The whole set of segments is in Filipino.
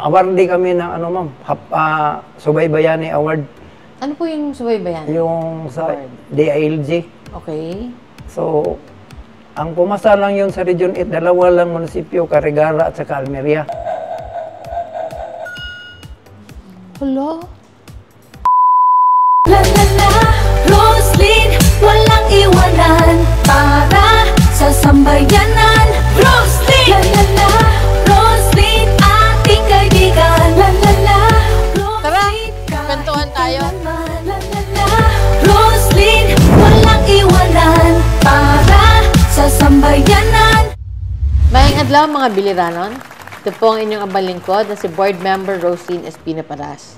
awardee kami ng ano ma'am, Subaybayani Award. Ano po yung Subaybayani? Yung sa Award. DILG. Okay. So, ang pumasa lang yun sa Region 8, dalawa lang munisipyo, Carigara at saka Almeria. Hello? La la la, Roslyn, walang iwanan para sa sambayanan. Roslyn, la la la, Roslyn, ating kaibigan. La la la, Tara, Roslyn, kwentuhan tayo. La la la, Roslyn, walang iwanan para sa sambayanan. Mayang adlaw mga biliranon. Ito po ang inyong abang lingkod na si Board Member Roslyn Espina Paras.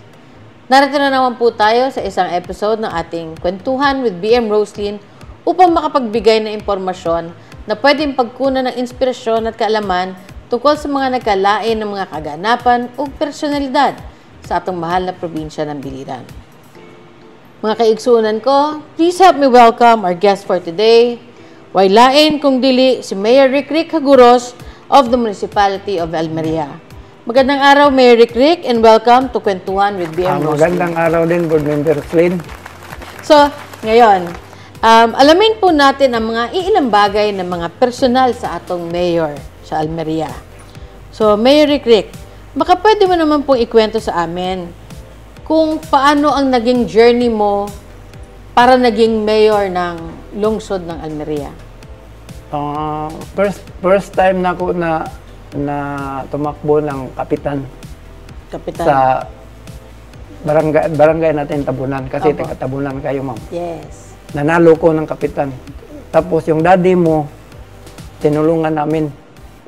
Narito na naman po tayo sa isang episode ng ating Kwentuhan with BM Roslyn upang makapagbigay ng impormasyon na pwedeng pagkunan ng inspirasyon at kaalaman tungkol sa mga nagkalain ng mga kaganapan o personalidad sa atong mahal na probinsya ng Biliran. Mga kaigsuunan ko, please help me welcome our guest for today. Waylain kung dili si Mayor Rick Haguros of the Municipality of Almeria. Magandang araw, Mayor Rick, and welcome to Kwentuhan with BM Roslyn. Magandang araw din, Board Member Roslyn. So, ngayon, alamin po natin ang mga iilang bagay na mga personal sa atong mayor sa Almeria. So, Mayor Rick, baka pwede mo naman pong ikwento sa amin kung paano ang naging journey mo para naging mayor ng lungsod ng Almeria. First time na ako na tumakbo ng kapitan Kapitan. sa barangay natin Tabunan kasi Opo. taga-Tabunan kayo ma'am. Yes. Nanalo ko ng kapitan. Tapos yung daddy mo tinulungan namin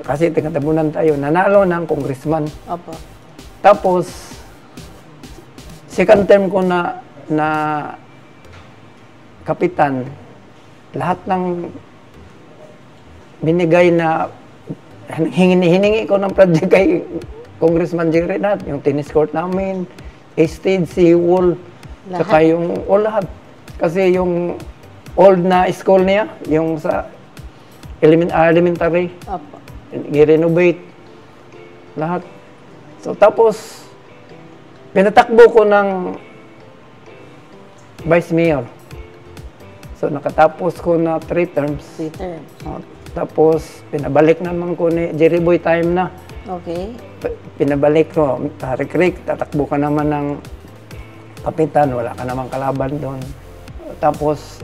kasi taga-Tabunan tayo. Nanalo ng congressman. Opo. Tapos second term ko na kapitan, lahat ng binigay na hiningi ko ng project kay Congressman Jerry lahat. Yung tennis court namin, stage, seawall, saka yung lahat. Kasi yung old na school niya, yung sa elementary, Opo. i-renovate, lahat. So tapos, pinatakbo ko ng vice mayor. So nakatapos ko na 3 terms. 3 terms. Tapos, pinabalik naman ko ni Jerry Boy time na. Okay. Pinabalik ko, Rick, tatakbo ka naman ng kapitan, wala ka namang kalaban doon. Tapos,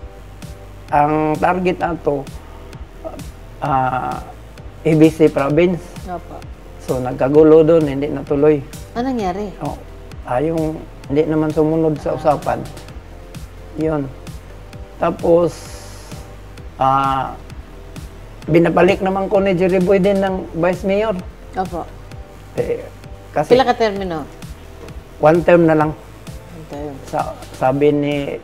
ang target nato, ABC province. Opo. So, nagkagulo doon, hindi natuloy. Ano nangyari? Yung hindi naman sumunod sa usapan. Yun. Tapos, binabalik naman ko ni Jerry Boy din ng Vice Mayor. Opo. Kasi Pila ka termino? 1 term na lang. 1 term. Sabi ni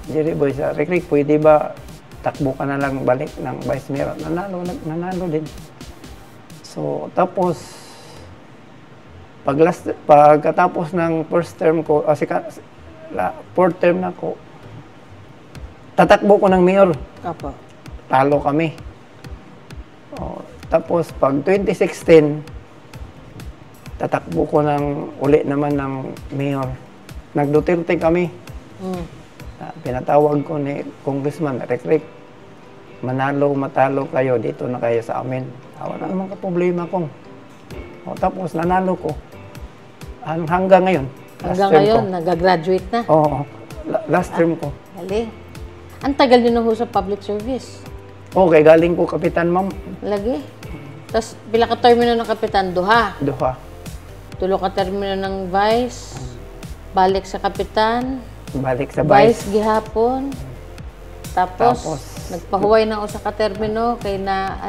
Jerry Boy sa Rick, pwede ba takbo ka na lang balik ng Vice Mayor? Nanalo din. So, tapos, pagkatapos ng first term ko, 4th term na ko, tatakbo ko ng mayor. Opo. Talo kami. Tapos pag 2016, tatakbo ko uli naman ng mayor. Nag-Duterte kami. Pinatawag ko ni Congressman Rick, matalo kayo, dito na kayo sa amin. Wala naman ka-problema kong. Tapos nanalo ko. Hanggang ngayon. Hanggang ngayon, nag-graduate na. Oo. Last term ko. Galing. Ang tagal din ho sa public service. Okay, galing ko kapitan, ma'am. Lagi. Tapos, pila ka termino ng kapitan? Duha. Tulo ka termino ng vice. Balik sa kapitan. Balik sa Vice vice. gihapon. Tapos nagpahuway na usa ka termino kay na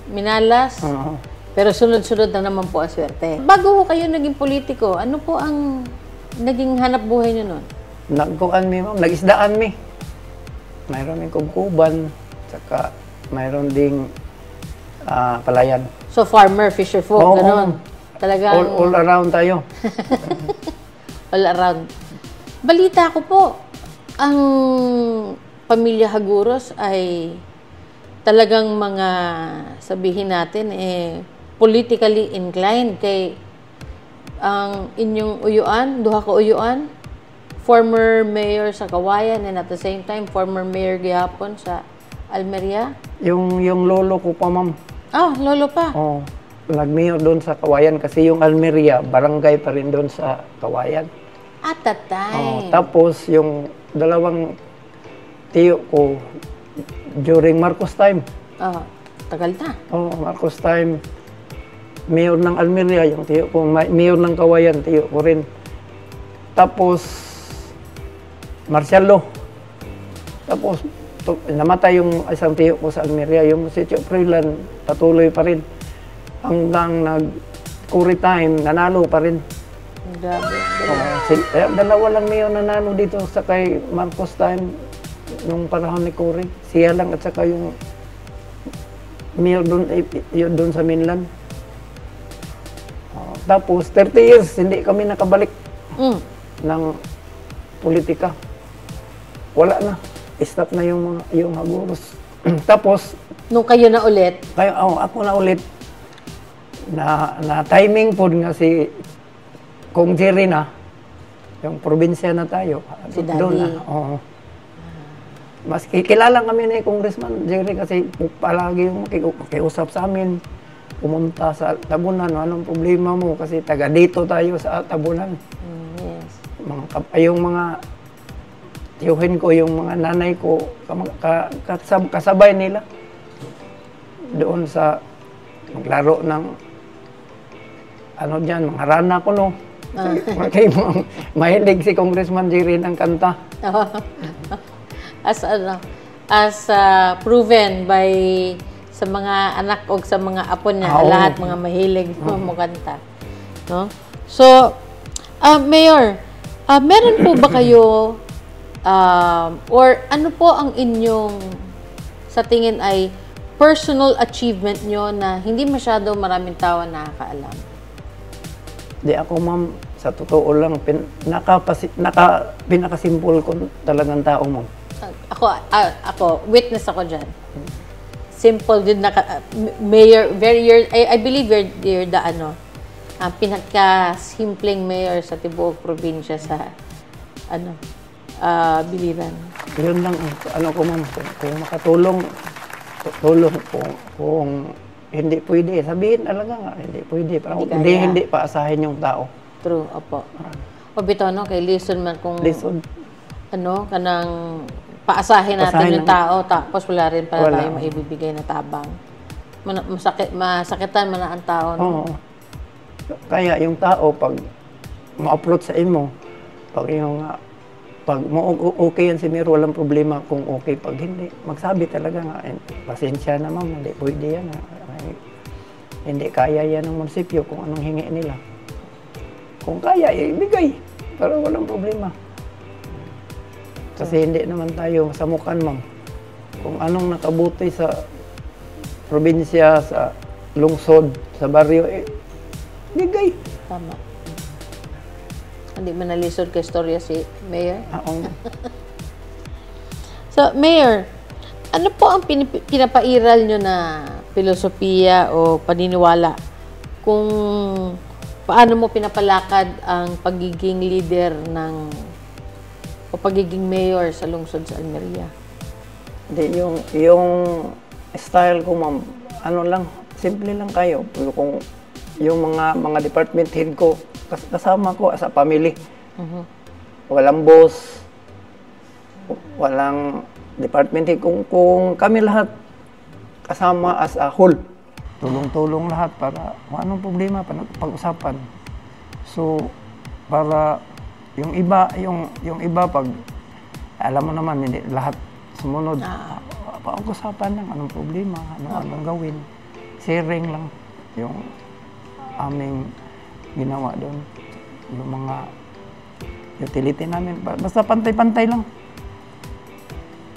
minalas. Oo. Pero sunod-sunod na naman po ang swerte. Bago ho kayo naging politiko, ano po ang naging hanap buhay niyo noon? Nagkuhan mi, ma'am. Nag-isdaan mi. Mayroon may kuban, saka mayroon ding palayan. So, farmer, fisher folk, Oo, gano'n. Talagang All around tayo. all around. Balita ko po, ang pamilya Haguros ay talagang mga, sabihin natin, politically inclined kay ang inyong uyuan, duha ka uyuan, former mayor sa Kawayan and at the same time former mayor gihapon sa Almeria. Yung lolo ko pa, ma'am. Ah, lolo pa. Oh, nag-mayor doon sa Kawayan kasi yung Almeria, barangay pa rin doon sa Kawayan. At that time. Tapos yung dalawang tiyo ko during Marcos time. Tagal na. Marcos time, mayor ng Almeria, yung tiyo ko, mayor ng Kawayan, tiyo ko rin. Tapos, Marcialo. Tapos, namatay yung isang tiyo ko sa Almeria, yung si Tio Freeland, patuloy pa rin. Hanggang nag-Kuri time, nanalo pa rin. Grabe. Dalawa lang mayor nanalo dito sa kay Marcos time, nung panahon ni Kuri. Siya lang at saka yung mayor doon sa mainland. Tapos 30 years hindi kami nakabalik ng politika. Wala na. Stop na yung Haguros. Tapos nung kayo na ulit, ako na ulit na timing po nga si Kong Jerry na yung probinsya na tayo. Si Daddy. Doon na. Mas kilala kami ni Congressman Jerry kasi palagi yung makiusap sa amin. Pumunta sa Tabunan, anong problema mo? Kasi taga dito tayo sa Tabunan. Yes. Yung mga tiyuhin ko, yung mga nanay ko, kasabay nila. Doon sa maglaro ng mga rana ko, no? Mahilig si Congressman Jerry ng kanta. As proven by sa mga anak o sa mga apo niya, lahat mga mahilig mo kanta. No? So, Mayor, meron po ba kayo or ano po ang inyong sa tingin ay personal achievement nyo na hindi masyado maraming tao nakakaalam? Di ako, ma'am, sa totoo lang, pinakasimpol ko talagang tao, ma'am. Ako, witness ako dyan. Simple din mayor, I believe you're the pinaka-simpleng mayor sa tibuok probinsya sa Biliran. Yun lang, ko, ma'am, kung makatulong, tulong kung hindi pwede, sabihin talaga nga, hindi pwede. Hindi pa asahin yung tao. True, opo. O bito, kay listen man kung kanang paasahin natin yung tao, tapos wala rin pala tayo maibibigay na tabang. Masakitan man na ang tao. No? Oo. Kaya yung tao, pag ma-approach sa imo, pag okay yan si Mayor, walang problema kung okay. Pag hindi, magsabi talaga nga, pasensya na, ma'am, hindi pwede yan. Hindi kaya yan ng munisipyo kung anong hingi nila. Kung kaya, ibigay. Pero walang problema. Kasi hindi naman tayo samukan, ma'am. Kung anong nakabuti sa probinsya, sa lungsod, sa baryo, bigay. Tama. Hindi man nalisod kay istorya si Mayor. So, Mayor, ano po ang pinapairal nyo na filosofiya o paniniwala kung paano mo pinapalakad ang pagiging leader o pagiging mayor sa lungsod sa Almeria? Hindi, yung style ko, ma'am, simple lang kayo. Kung yung mga department head ko, kasama ko as a family. Walang boss, walang department head. Kung kami lahat kasama as a whole, tulong-tulong lahat para kung anong problema, pag-usapan. So, para yung iba pag alam mo naman hindi lahat sumunod, pag-usapan lang anong problema, anong gawin. Sharing lang yung aming ginawa doon. Yung mga utility namin, basta pantay-pantay lang.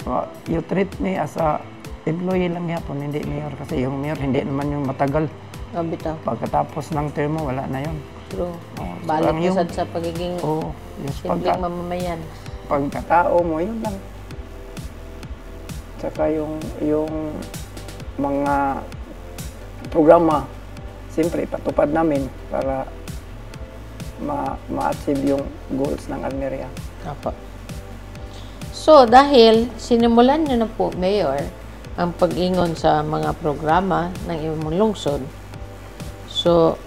So, you treat me as a employee lang yapon, hindi mayor. Kasi yung mayor, hindi naman yung matagal. Bitaw. Pagkatapos ng term mo, wala na yun. True. Balik mo sa pagiging simpleng mamamayan. Pagkatao mo, yun lang. Tsaka yung mga programa, siyempre, patupad namin para ma-achieve yung goals ng Almeria. Apo. So, dahil sinimulan nyo na po, Mayor, ang pag-ingon sa mga programa ng imong lungsod, so,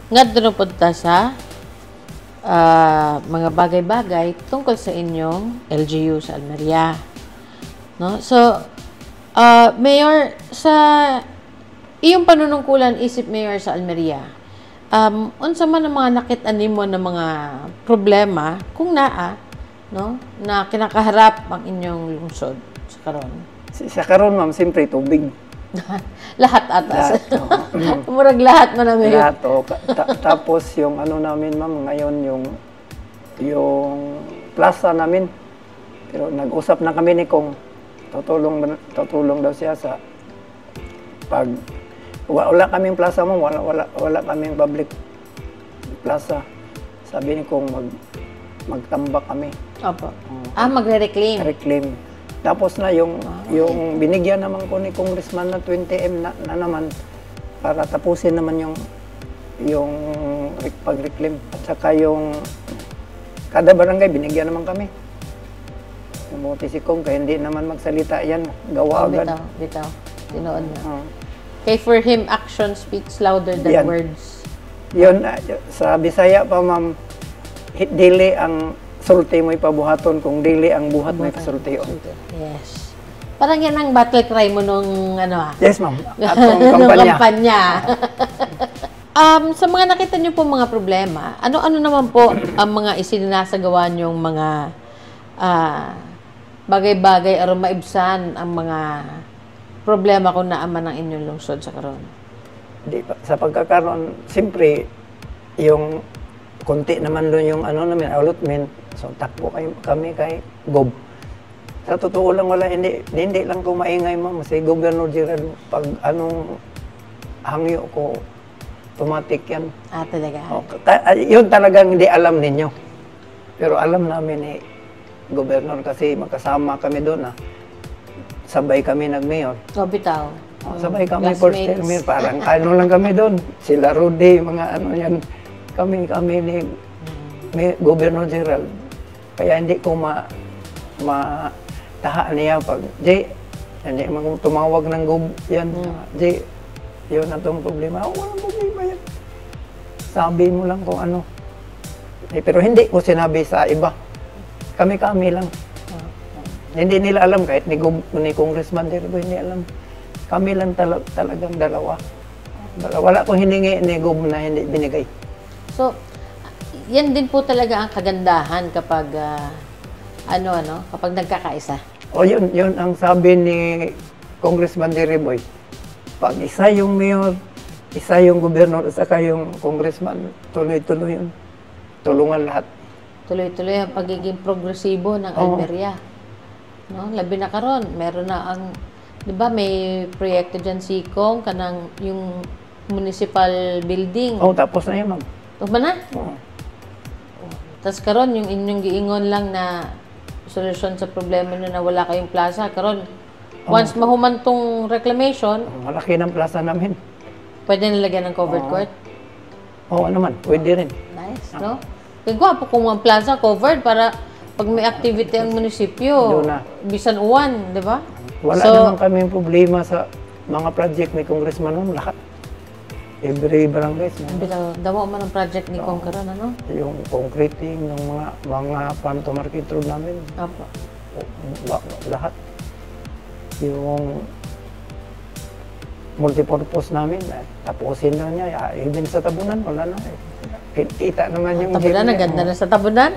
nga doon po ta sa mga bagay-bagay tungkol sa inyong LGU sa Almeria. No? So, Mayor, sa iyong panunungkulan isip Mayor sa Almeria, unsa man ang mga nakit-anim mo ng mga problema kung naa, no, na kinakaharap ang inyong lungsod sa karon? Sa karon, ma'am, siyempre tubig. Lahat atas. Lahat, Murag lahat man na Mayor. Lahat, oh. Tapos yung ano namin, ma'am, ngayon yung plaza namin. Pero nag-usap na kami ni Kong, tutulong daw siya sa pag wala kaming plaza, ma'am, wala kaming public plaza. Sabi ni Kong magtambak kami. Opo. Magre-reclaim. Reclaim. Tapos na yung binigyan naman ko ni Congressman na 20M na naman para tapusin naman yung pag-reclaim. At saka yung kada barangay binigyan naman kami. Namuti si Kong kaya hindi naman magsalita yan. Gawa agad. Bitaw. Tinood na. Kay for him, action speaks louder than Yan. words. Yun, sa Bisaya pa, ma'am, dili ang sulti mo'y pabuhaton kung dili ang buhat mo'y pasultiyon. Yes. Parang yan ang battle cry mo nung ano Yes, ma'am. Atong nung kampanya. kampanya. Sa mga nakita niyo po mga problema, ano-ano naman po ang mga isinasagawa niyong mga bagay-bagay o maibsan ang mga problema kung naaman ng inyong lungsod sa karon? Sa pagkakaroon, siyempre, yung konti naman doon yung ano namin, allotment. So, takbo kami kay Gob. Sa totoo lang, hindi lang ko maingay, ma'am. Si Governor Gerald, pag anong hangyo ko, automatic yan. Talaga? Yun talagang hindi alam ninyo. Pero alam namin ni Governor kasi makasama kami doon. Sabay kami nag-mayor. Bitaw. Sabay kami first term, parang ano lang kami doon. Sila Rudy, mga ano yan. Kami ni Governor Gerald. Kaya hindi ko matahaan niya pag, Jay, hindi mo tumawag ng yan. Jay, yun na itong problema. Walang problema yan. Sabi mo lang kung ano. Pero hindi ko sinabi sa iba. Kami lang. Hindi nila alam kahit ni Congressman Derbo, hindi alam. Kami lang talagang dalawa. Wala kong hiningi ni Gob na hindi binigay. So, yan din po talaga ang kagandahan kapag kapag nagkakaisa. Yun ang sabi ni Congressman Derbo. Pag isa yung mayor, isa yung gobernador, isa yung congressman, tuloy-tuloy yun. Tulungan lahat. Tuloy-tuloy ang pagiging progresibo ng Almeria. No, labi na karon, meron na ang, 'di ba, may proyekto diyan si Kong kanang yung municipal building. Tapos na 'yan, ma'am. Tapos ba na? Tapos karon yung inyong giingon lang na solusyon sa problema na wala kayong plaza, karon once mahumantong reclamation, Malaki ng plaza namin. pwede nilagyan ng covered court. Oo naman, pwede rin. Nice, no? Kaya gwapo kung ang plaza covered para pag may activity ang munisipyo, Doon na. bisan uwan, di ba? Wala naman kami problema sa mga project ni Congressman noon, lahat. Every barangay. Dawa man ang project ni Kong karon, ano? Yung concreting ng mga farm to market road namin. Apo. Lahat. Yung multipurpose namin, tapusin na niya. Even sa tabunan, wala na. Kita naman yung... Tabunan, ang ganda na sa tabunan.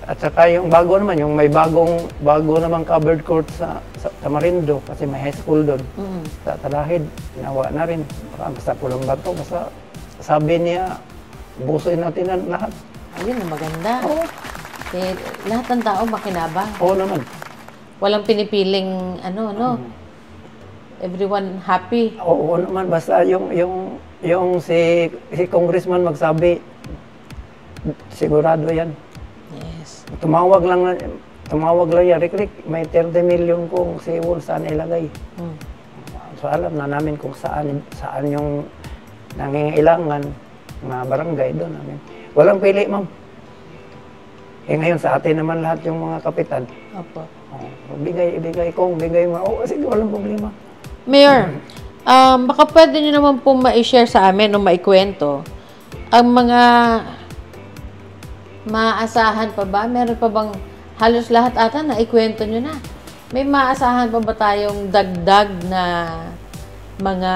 At saka yung bago naman, yung may bago namang covered court sa Tamarindo kasi may high school doon. Sa Talahid, ginawa na rin. Basta pulang bato, basta sabi niya, busoy natin na lahat. Ayun, maganda. Lahat ng tao makinabang. Oo naman. Walang pinipiling, everyone happy. Oo naman, basta yung si Congressman magsabi, sigurado yan. Yes. Tumawag lang yan, Rick, may 30 million kung si Wolf saan ilagay. So alam na namin kung saan yung nangingailangan. mga barangay doon namin. Walang pili, ma'am. Eh ngayon sa atin naman lahat yung mga kapitan. Opo. Ibigay ko, bigay mo. Sige, walang problema. Mayor, baka pwede nyo naman po ma-share sa amin o maikwento ang mga maaasahan pa ba? Meron pa bang halos lahat ata na ikwento nyo na? May maaasahan pa ba tayong dagdag na mga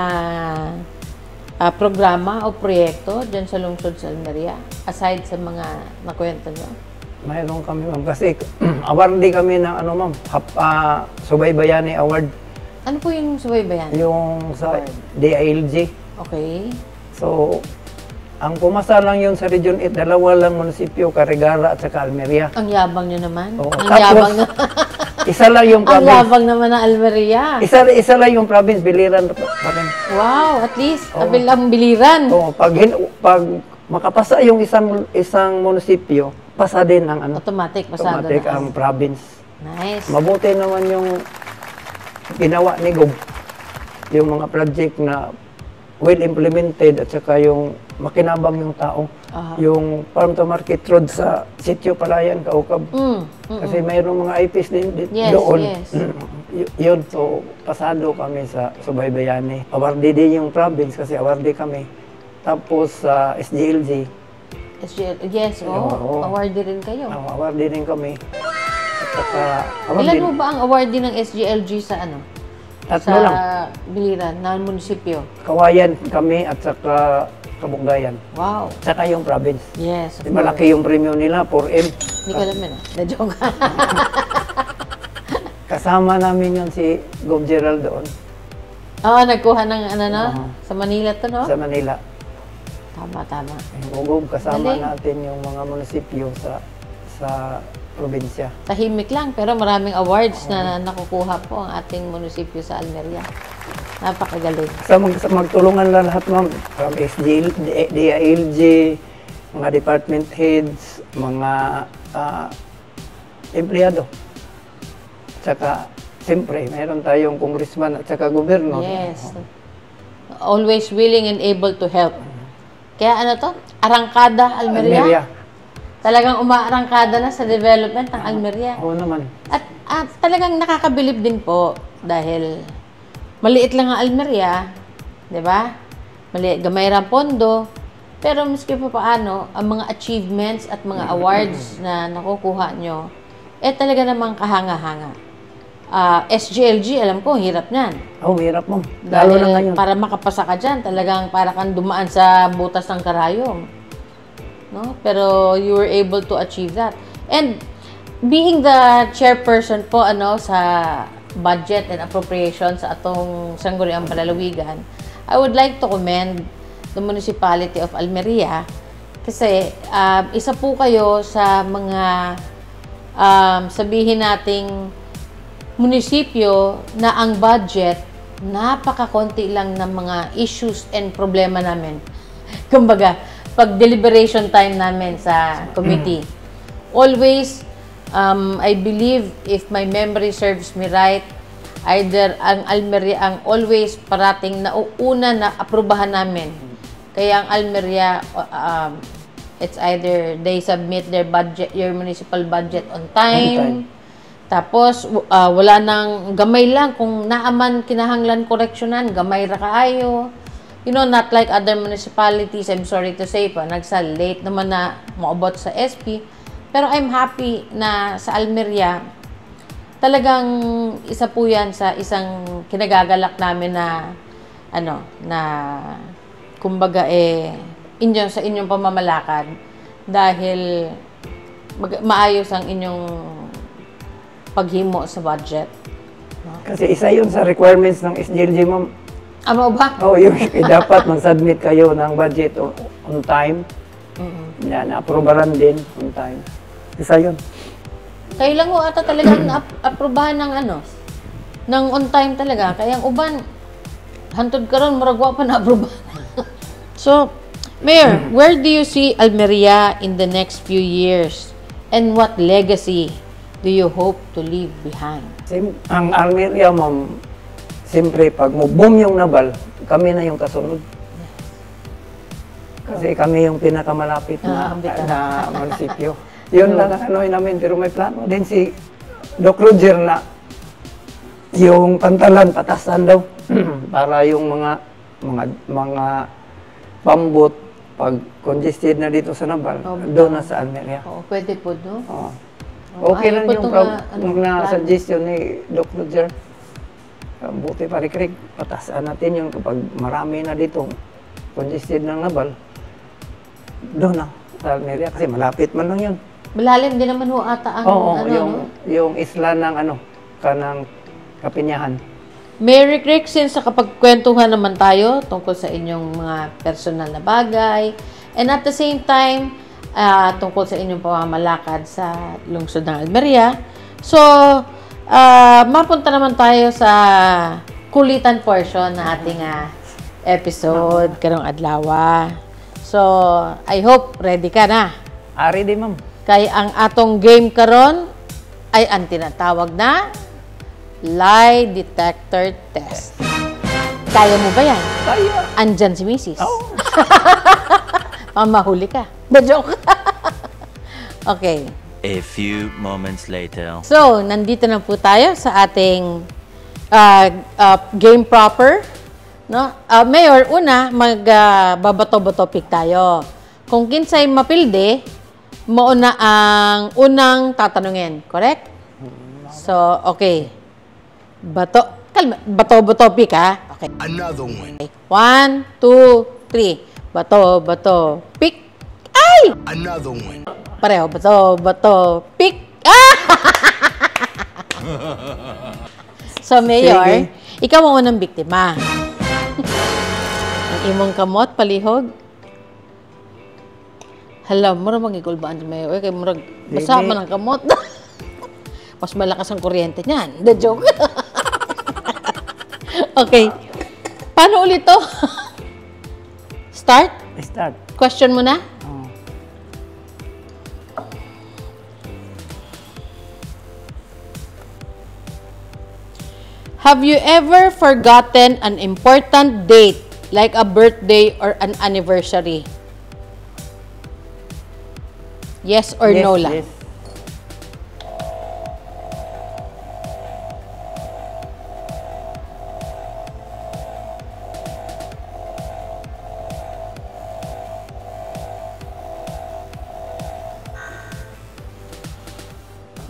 programa o proyekto dyan sa lungsod sa Almeria? Aside sa mga nakwento nyo? Mayroon kami, ma'am. Kasi awardee kami ng ma'am, Subaybayani Award. Ano po yung subaybayan? Yung sa DILG. Okay. So, ang pumasa lang yun sa Region 8, dalawa lang munisipyo, Carigara at saka Almeria. Ang yabang nyo naman. Oo. Ang Tapos, yabang na. isa lang yung Ang province. yabang naman ng Almeria. Isa lang yung province, Biliran pa rin. Wow, at least, Oo. ang biliran. So, pag makapasa yung isang munisipyo, pasa din ang Automatic, pasado automatic na. ang province. Nice. Mabuti naman yung ginawa ni Gob. Yung mga project na well implemented at saka yung makinabang yung tao. Aha. Yung farm to market road sa Sitio Palayan, Kaukab. Kasi mayroong mga IPs din Yes, doon. yes. Yun, so pasado kami sa Subaybayani. Awardee din yung province kasi awardee kami. Tapos sa SGLG, Yes, Oo. awardee rin kayo. awardee din kami. At saka, Ilan mo ba ang awardee ng SGLG sa ano? Tatlo sa lang. biliran, na munisipyo? Kawayan kami at saka Kabunggayan. Wow. At saka yung province. Yes, of Malaki yung premium nila, 4M. Hindi ko alam yun. Na-joke. Kasama namin yun si Gob Gerald doon Oo, nagkuha ng ano no? Oo. Sa Manila to, no? sa Manila. Tama. Gob, kasama Galing. natin yung mga munisipyo sa probinsya. Tahimik lang, pero maraming awards na nakukuha po ang ating munisipyo sa Almeria. Napakagaling. Sa magtulungan lang lahat, ma'am. From DILG, mga department heads, mga empleyado. Tsaka, siyempre, mayroon tayong congressman at saka gobyerno. Yes. Always willing and able to help. Kaya ano to? Arangkada, Almeria. Almeria. Talagang umaarangkada na sa development ng Almeria. Oo naman. At talagang nakakabilib din po dahil maliit lang ang Almeria, 'di ba? Maliit, gamay lang pondo. Pero miski pa paano, ang mga achievements at mga awards na nakukuha nyo, talaga namang kahanga-hanga. SGLG, alam ko, hirap niyan. Hirap, ma'am. Lalo na ngayon. Para makapasa ka dyan, talagang para kang dumaan sa butas ng karayom. No? Pero you were able to achieve that. And being the chairperson po sa budget and appropriation sa atong Sangguniang Palalawigan, I would like to commend the municipality of Almeria kasi isa po kayo sa mga sabihin nating munisipyo na ang budget napakakonti lang ng mga issues and problema namin. Kumbaga, pag deliberation time namin sa committee, always, I believe, if my memory serves me right, either ang Almeria ang always parating na una na aprubahan namin. Kaya ang Almeria, it's either they submit their budget, your municipal budget on time. Tapos, wala nang gamay lang. Kung naaman kinahanglan koreksyonan, gamay ra kaayo. You know, not like other municipalities, I'm sorry to say pa, late naman na maabot sa SP. Pero I'm happy na sa Almeria, talagang isa po yan sa isang kinagagalak namin na, kumbaga sa inyong pamamalakad dahil maayos ang inyong paghimo sa budget. No? Kasi isa yun sa requirements ng SGLG, ma'am. Ano ba? Yung dapat mag-submit kayo ng budget on time. Yan, na-aprobaran din on time. Isa yun. Kayo lang ata talagang na-aprobahan ng on time talaga. Kaya ang uban, hantod karon muragwa pa na-aprobahan. So, Mayor, where do you see Almeria in the next few years? And what legacy do you hope to leave behind? Ang Almeria, ma'am, siyempre, pag mo boom yung Nabal, kami na yung kasunod. Kasi kami yung pinakamalapit na munisipyo. Yun lang ang ano namin, pero may plano din si Doc Roger na yung pantalan patasan daw para yung mga pambot pag congested na dito sa Nabal, doon na sa Almeria. Oo, pwede po, no? Oo. Okay lang yung plan. suggestion ni Doc Roger. Buti pa rin, patasan natin yun kapag marami na dito congested ng Nabal, doon na sa Almeria kasi malapit man lang yun. Malalim din naman ho ata ang yung isla ng kanang Kapinyahan. Mary Crick, since nakapagkwentuhan naman tayo tungkol sa inyong mga personal na bagay, and at the same time, tungkol sa inyong pamamalakad sa lungsod ng Almeria. So, mapunta naman tayo sa kulitan portion na ating episode karong adlaw. So, I hope ready ka na. Ready, ma'am. Kay ang atong game karon ay ang tinatawag na lie detector test. Kaya mo ba yan? Kaya. Andyan si Mrs. Oh. Mamahuli ka. The joke. Okay. A few moments later. So, nandito na po tayo sa ating game proper. No? Mayor, una, magbabato-bato pick tayo. Kung kinsay mapilde, mauna ang unang tatanungin. Correct? So, okay. Bato-bato pick, ha? Okay. Another one. 1, 2, 3. Bato-bato pick. Ay! Another one. Pareho. Bato-bato pick. So, Mayor, Sige. ikaw ang unang biktima. Ang imong kamot, palihog. Hala, mura mag-igulbaan si Mayor. Kaya mura, basa Sige. man ang kamot. Mas malakas ang kuryente niyan. The joke. Okay. Paano ulit to? Start? Start. Question mo na? Oh. Have you ever forgotten an important date, like a birthday or an anniversary? Yes or no lang? Yes.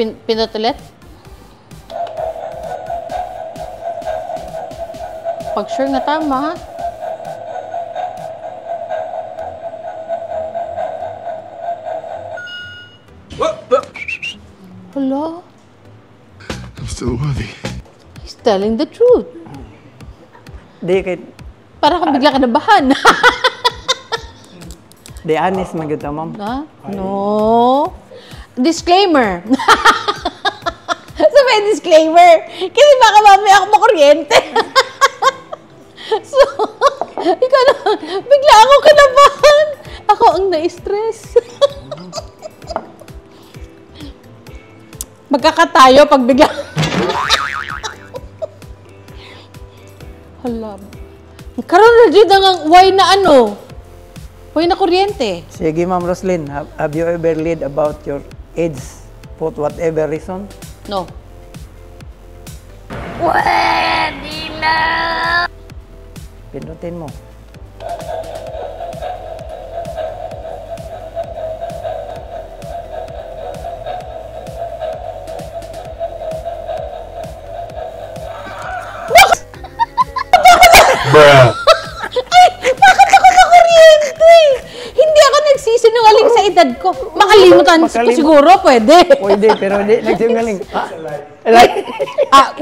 Pindot ulit? Pag sure na tama, ha? Hello? I'm still worthy. He's telling the truth. Di kay Para kung bigla ka nabahan. di honest man gyud ta, ma'am. Ha? No. Disclaimer. So, may disclaimer. Kasi baka mamaya ako makuryente. So, ikaw na, bigla ako kinabahan. Ako ang na-stress. Magkakatayo pag bigla. Hala. Karoon na dyan ang why na ano? Why na kuryente? Sige, Ma'am Roslyn, have you ever lied about your age for whatever reason? No. Pindutin mo. Bakit ako nakuryente? Hindi ako nagsisinungaling sa edad ko. Makalimutan ko siguro, pwede. Pwede, pero hindi nagsinungaling.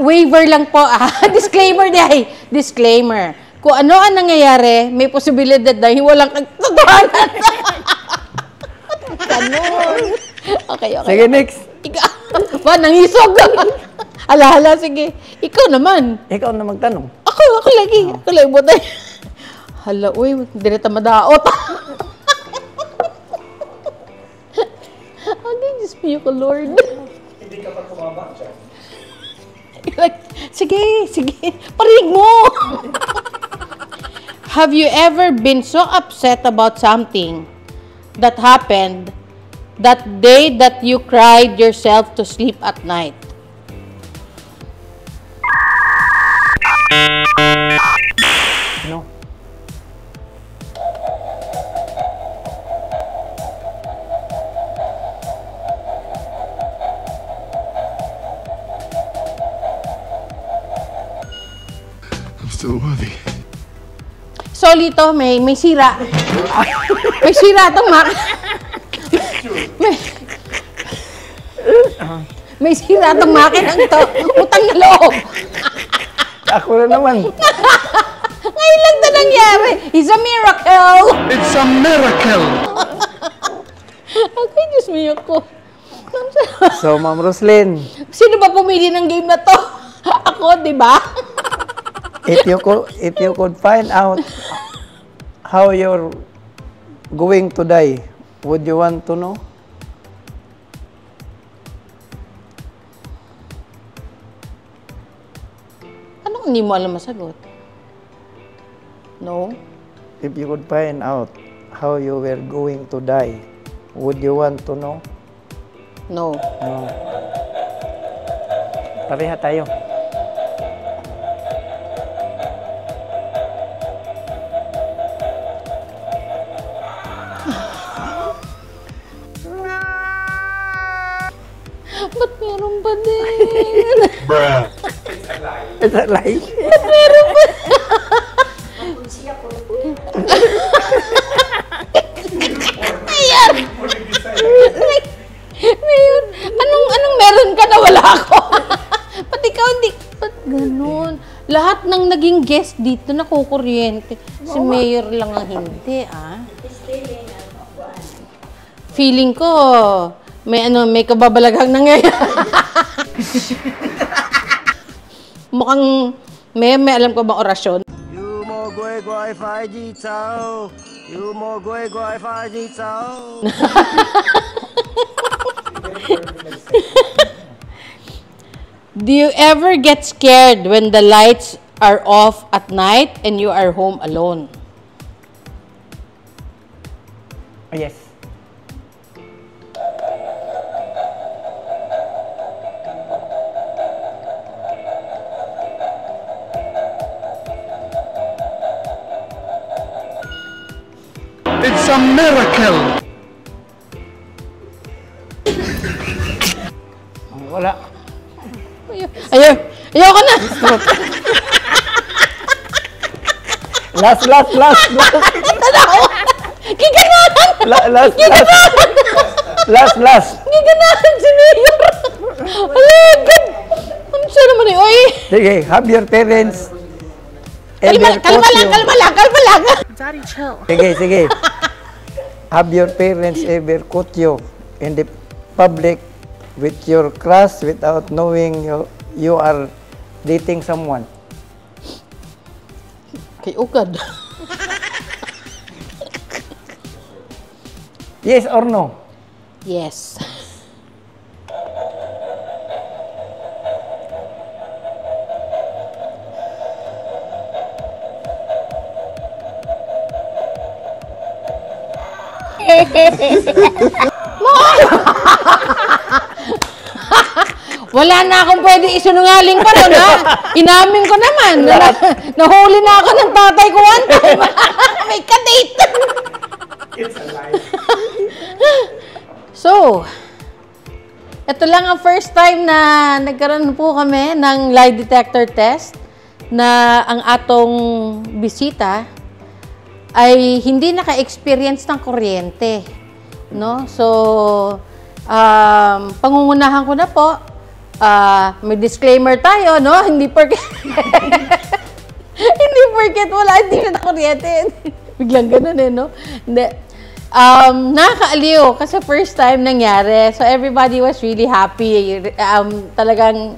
Waiver lang po. Disclaimer dahil. Disclaimer. Kung ano ang nangyayari, may posibilidad na walang katotohanan. Ganun. Okay. Sige, next. Ba, nangisog. Hala, sige. Ikaw naman. Ikaw na magtanong. Ako lagi. Ako lagi butay. Hala, uy, hindi na tamadaot. Ano yung Diyos ko, Lord? Hindi ka pa kumaba dyan. Like, sige. Parinig mo. have you ever been so upset about something that happened that day that you cried yourself to sleep at night? No. I'm still worthy. Solito, may sira. May sira itong may sira itong makinang to. Utang na loob. Ako na naman. Ngayon lang ito nangyari. It's a miracle. It's a miracle! Okay, Diyos mio ko. So, Ma'am Roslyn, Sino ba pumili ng game na to? Ako, di ba? if you could find out how you're going to die, would you want to know? Anong hindi mo alam masagot? No? If you could find out how you were going to die, would you want to know? No. No. Pareha tayo. Ba't meron ba din? Bruh. It's a lie. Ayan! Ngayon, anong meron ka na wala ako? Pati ikaw hindi, ba't ganun? Lahat ng naging guest dito nakukuryente. Si Mayor lang ang hindi, ah. Feeling ko, may kababalaghang nangyayari. Mukhang, may alam ko bang orasyon? You mo guay guay fai ji cao. You mo guay guai fai ji cao. Do you ever get scared when the lights are off at night and you are home alone? Oh, yes. It's a miracle! Wala. Ayoko na! Last. Giganahan! Last. Giganahan si Mayor! Alagad! Ano siya naman eh? Oy! Sige, have your parents Kalma lang! Sige. Have your parents ever caught you in the public with your crush without knowing you are dating someone? Kay ugad. Yes or no? Yes. Wala na akong pwede isinungaling pa nun, ha? Inamin ko naman. Nahuli na ako ng tatay ko one time. May kadate. It's a lie. So, ito lang ang first time na nagkaroon po kami ng lie detector test na ang atong bisita ay hindi naka-experience ng kuryente. No? So, pangungunahan ko na po, may disclaimer tayo, no? Hindi porket hindi na kuryente. Biglang ganun eh, no? Hindi. Nakakaaliw kasi first time nangyari. So, everybody was really happy. Talagang,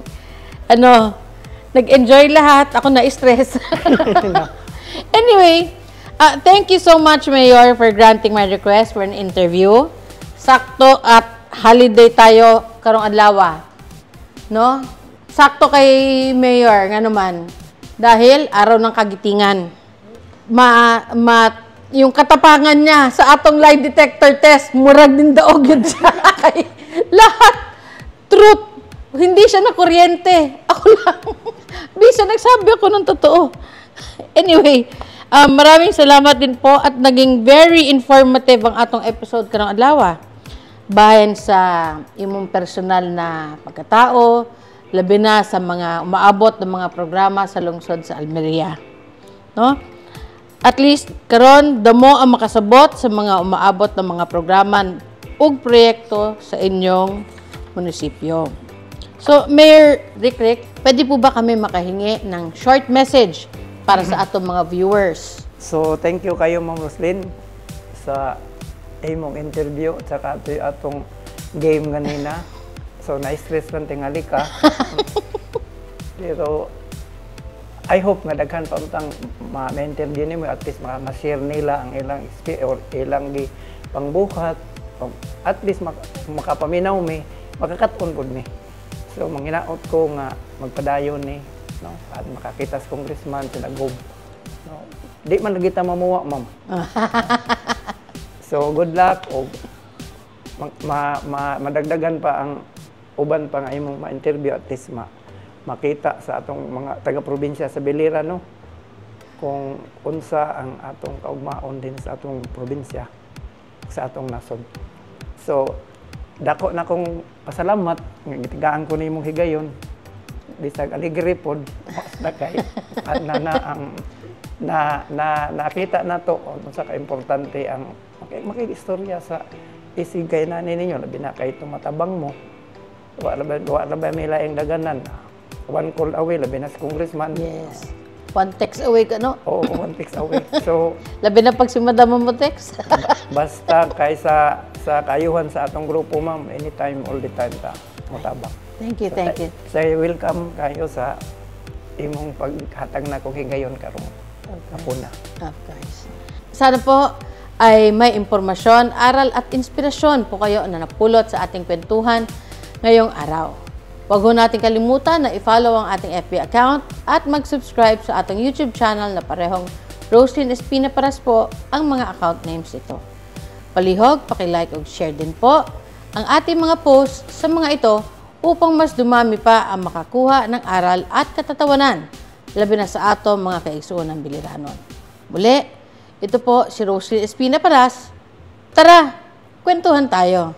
nag-enjoy lahat. Ako na-stress. Anyway, thank you so much, Mayor, for granting my request for an interview. Sakto at holiday tayo karong adlaw. No? Sakto kay Mayor, nga naman. Dahil araw ng kagitingan. yung katapangan niya sa atong lie detector test, murag din daog yun siya. Lahat, truth. Hindi siya na kuryente. Ako lang. Bisa, nagsabi ako ng totoo. Anyway, maraming salamat din po at naging very informative ang atong episode karong adlaw. Bahin sa imong personal na pagkatao, labi na sa mga umaabot ng mga programa sa lungsod sa Almeria. No? At least, karon damo ang makasabot sa mga umaabot ng mga programa ug proyekto sa inyong munisipyo. So, Mayor Rick, pwede po ba kami makahingi ng short message para sa atong mga viewers? So, thank you kayo, Ma'am Roslyn, sa imong interview at saka atong game ganina. So, na-stress lang tingali ka. Pero, I hope nga daghan pa untang ma-interview nimo at least ma-share nila ang ilang experience or ilang gi pangbuhat. At least makapaminaw mi, makakaton pud mi. So, manginaot ko nga magpadayon ni, no? At makakita sa congressman sa Dagob. No? Di man lagi ta mamuwa, ma'am. So, good luck o madagdagan pa ang uban pa nga imong ma-interview at least makita sa atong mga taga-probinsya sa Bilira, no? Kung unsa ang atong kaugmaon din sa atong probinsya, sa atong nasod. So, dako na kong pasalamat, gitigaan ko nimong higayon, bisag aligri pod, na kay nakita na to unsa ka importante ang makikistorya sa isig kay nanay ninyo, labi na kay tumatabang mo. Wala ba may laing daganan. One call away, labi na sa congressman. Yes. One text away ka, no? Oo, one text away. So, labi na pag si madam mo text. basta kaysa sa kayuhan sa atong grupo, ma'am, anytime, all the time ta motabang. Thank you, thank you. Say welcome kayo sa imong paghatag na kong higayon karong hapuna. Of course. Sana po ay may impormasyon, aral at inspirasyon po kayo na napulot sa ating kwentuhan ngayong araw. Huwag ho natin kalimutan na i-follow ang ating FB account at mag-subscribe sa ating YouTube channel na parehong Roslyn Espina Paras po ang mga account names ito. Palihog, paki-like o share din po ang ating mga posts sa mga ito upang mas dumami pa ang makakuha ng aral at katatawanan, labi na sa ato mga kaigsuon ng biliranon. Muli, ito po si Roslyn Espina Paras. Tara, kwentuhan tayo!